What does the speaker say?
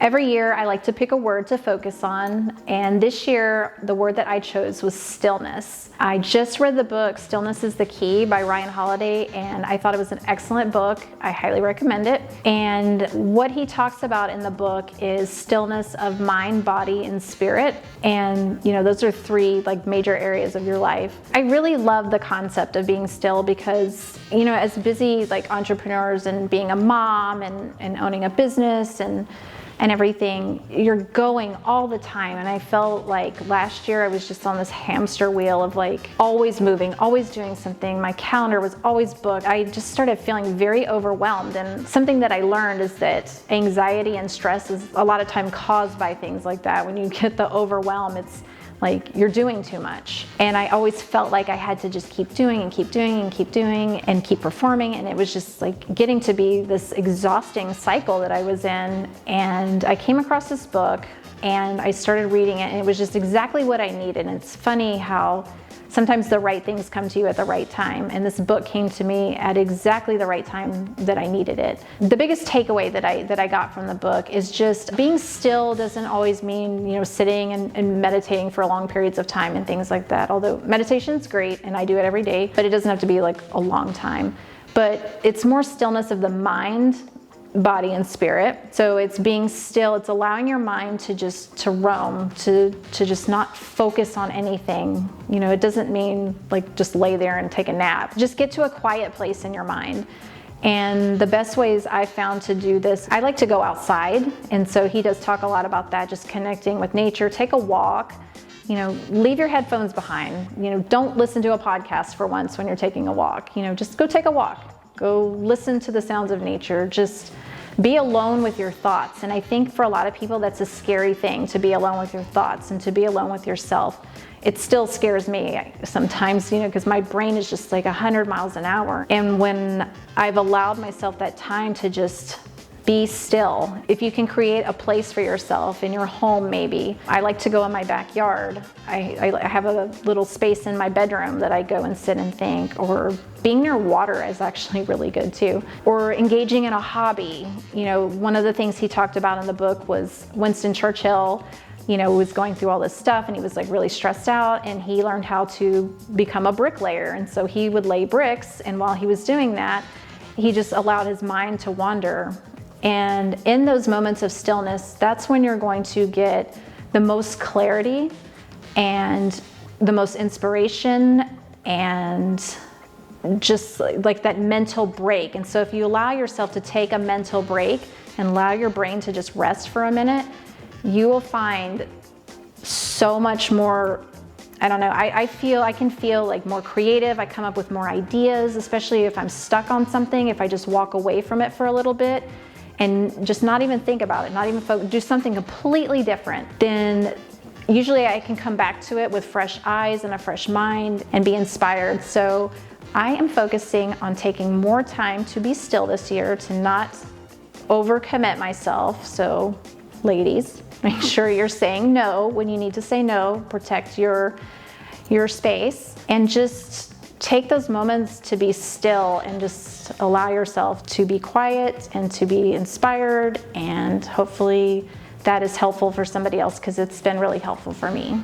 Every year I like to pick a word to focus on, and this year the word that I chose was stillness. I just read the book Stillness is the Key by Ryan Holiday, and I thought it was an excellent book. I highly recommend it. And what he talks about in the book is stillness of mind, body, and spirit. And those are three major areas of your life. I really love the concept of being still because as busy entrepreneurs and being a mom and owning a business and everything, you're going all the time. And I felt like last year I was just on this hamster wheel of always moving, always doing something. My calendar was always booked. I just started feeling very overwhelmed. And something that I learned is that anxiety and stress is a lot of time caused by things like that. When you get the overwhelm, it's like you're doing too much. And I always felt like I had to just keep doing and keep doing and keep doing and keep performing. And it was just getting to be this exhausting cycle that I was in. And I came across this book and I started reading it, and it was just exactly what I needed. And it's funny how sometimes the right things come to you at the right time. And this book came to me at exactly the right time that I needed it. The biggest takeaway that I got from the book is just being still doesn't always mean, sitting and meditating for long periods of time and things like that. Although meditation's great and I do it every day, but it doesn't have to be a long time. But it's more stillness of the mind, body, and spirit. So it's being still, it's allowing your mind to roam, to just not focus on anything. It doesn't mean just lay there and take a nap. Just get to a quiet place in your mind. And the best ways I found to do this, I like to go outside. And so he does talk a lot about that, just connecting with nature. Take a walk. Leave your headphones behind. Don't listen to a podcast for once when you're taking a walk. Just go take a walk. Go listen to the sounds of nature. Just be alone with your thoughts. And I think for a lot of people, that's a scary thing, to be alone with your thoughts and to be alone with yourself. It still scares me sometimes, because my brain is just 100 miles an hour. And when I've allowed myself that time to just be still, if you can create a place for yourself in your home, maybe. I like to go in my backyard. I have a little space in my bedroom that I go and sit and think, or being near water is actually really good too. Or engaging in a hobby. One of the things he talked about in the book was Winston Churchill, was going through all this stuff and he was really stressed out, and he learned how to become a bricklayer. And so he would lay bricks, and while he was doing that, he just allowed his mind to wander. And in those moments of stillness, that's when you're going to get the most clarity and the most inspiration and just that mental break. And so if you allow yourself to take a mental break and allow your brain to just rest for a minute, you will find so much more, I can feel more creative. I come up with more ideas, especially if I'm stuck on something. If I just walk away from it for a little bit and just not even think about it, not even do something completely different, then usually I can come back to it with fresh eyes and a fresh mind and be inspired. So I am focusing on taking more time to be still this year, to not overcommit myself. So ladies, make sure you're saying no when you need to say no. Protect your space, and just take those moments to be still and just allow yourself to be quiet and to be inspired. And hopefully that is helpful for somebody else, because it's been really helpful for me.